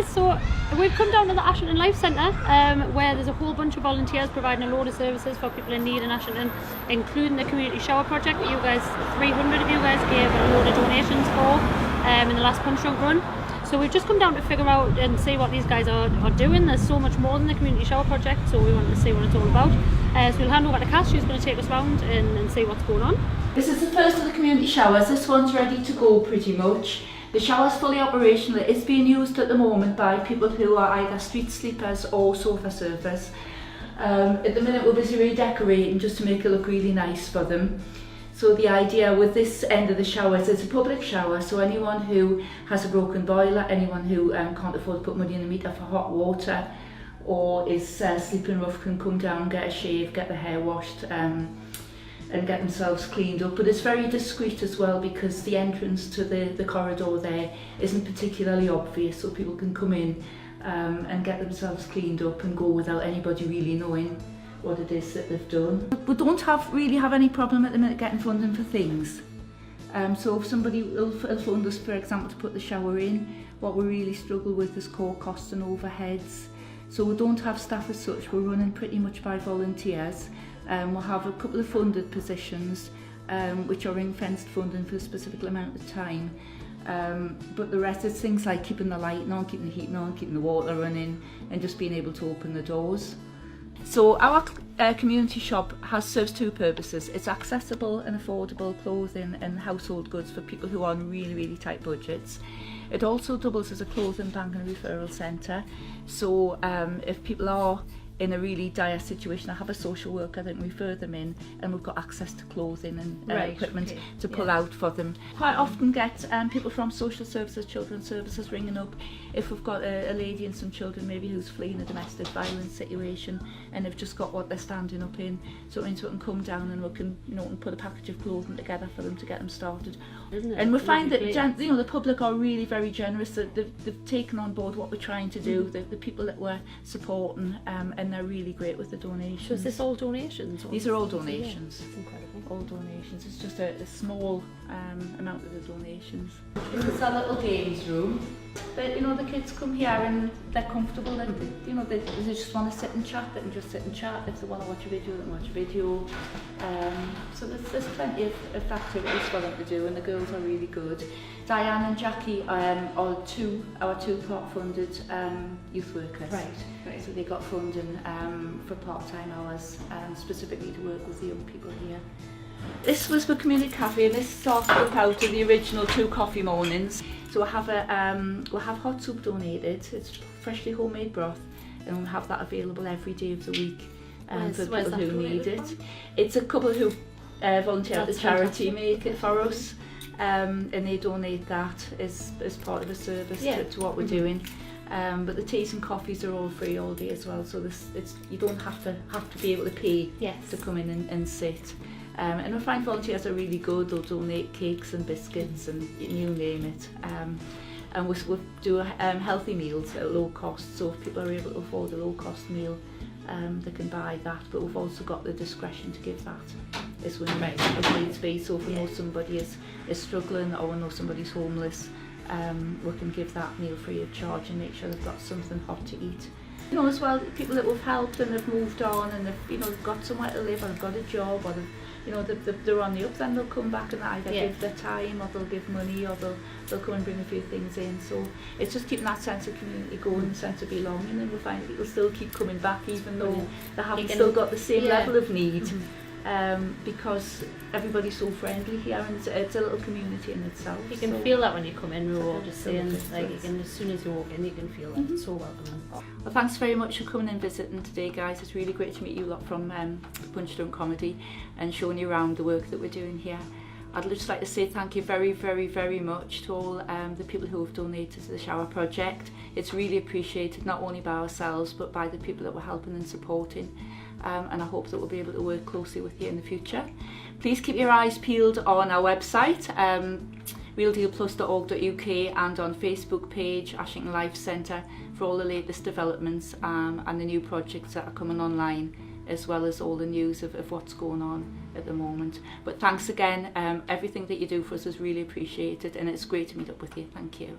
guys, so we've come down to the Ashington Life Centre where there's a whole bunch of volunteers providing a load of services for people in need in Ashington, including the community shower project that you guys, 300 of you guys gave a load of donations for in the last punch drunk run. So we've just come down to figure out and see what these guys are doing. There's so much more than the community shower project, so we wanted to see what it's all about. So we'll hand over to Cass, who's going to take us round and see what's going on. This is the first of the community showers. This one's ready to go pretty much. The shower's fully operational. It is being used at the moment by people who are either street sleepers or sofa surfers. At the minute we're busy redecorating just to make it look really nice for them. So the idea with this end of the showers is it's a public shower, so anyone who has a broken boiler, anyone who can't afford to put money in the meter for hot water or is sleeping rough can come down, get a shave, get their hair washed and get themselves cleaned up. But it's very discreet as well because the entrance to the corridor there isn't particularly obvious, so people can come in and get themselves cleaned up and go without anybody really knowing what it is that they've done. We don't really have any problem at the minute getting funding for things. So if somebody will fund us, for example, to put the shower in, what we really struggle with is core costs and overheads. So we don't have staff as such, we're running pretty much by volunteers. We'll have a couple of funded positions which are ring-fenced funding for a specific amount of time. But the rest is things like keeping the lighting on, keeping the heating on, keeping the water running and just being able to open the doors. So our community shop serves two purposes. It's accessible and affordable clothing and household goods for people who are on really tight budgets. It also doubles as a clothing bank and referral centre. So if people are in a really dire situation, I have a social worker that can refer them in, and we've got access to clothing and equipment to pull out for them. Quite often get people from social services, children's services ringing up if we've got a lady and some children maybe who's fleeing a domestic violence situation and they've just got what they're standing up in, so we can come down and we can, and put a package of clothing together for them to get them started. And we find that the public are really very generous. They've taken on board what we're trying to do. The people that we're supporting, and they're really great with the donations. So is this all donations? These are all donations. It's incredible. All donations. It's just a small amount of the donations. This is our little games room. But the kids come here and they're comfortable. They just want to sit and chat. They can just sit and chat. If they want to watch a video, they can watch a video. So there's plenty of activities for them to do, and the girls are really good. Diane and Jackie are our two part-funded youth workers. Right. So they got funding for part-time hours, specifically to work with the young people here. This was the community cafe, and this started out of the original 2 coffee mornings. So we'll have hot soup donated. It's freshly homemade broth, and we'll have that available every day of the week for people who need it. It's a couple who volunteer at the charity make it for us, and they donate that as part of a service to what we're doing. But the teas and coffees are all free all day as well, so you don't have to be able to pay to come in and sit. And we find volunteers are really good. They'll donate cakes and biscuits and you name it. And we do healthy meals at low cost, so if people are able to afford a low cost meal, they can buy that. But we've also got the discretion to give that as needs be. So if we know somebody is struggling or we know somebody's homeless, we can give that meal free of charge and make sure they've got something hot to eat. As well, people that we've helped and have moved on and they've got somewhere to live or they've got a job or they're on the up, then they'll come back and either give their time or they'll give money or they'll come and bring a few things in. So it's just keeping that sense of community going, sense of belonging, and we find people still keep coming back even though they haven't still got the same level of need. Because everybody's so friendly here, and it's a little community in itself. You can feel that when you come in. We're all just saying, as soon as you walk in, you can feel that. It's so welcoming. Well, thanks very much for coming and visiting today, guys. It's really great to meet you lot from Punch Drunk Comedy and showing you around the work that we're doing here. I'd just like to say thank you very much to all the people who have donated to the shower project. It's really appreciated, not only by ourselves but by the people that we're helping and supporting. And I hope that we'll be able to work closely with you in the future. Please keep your eyes peeled on our website, realdealplus.org.uk, and on Facebook page Ashington Life Centre for all the latest developments and the new projects that are coming online, as well as all the news of what's going on at the moment. But thanks again, everything that you do for us is really appreciated, and it's great to meet up with you. Thank you.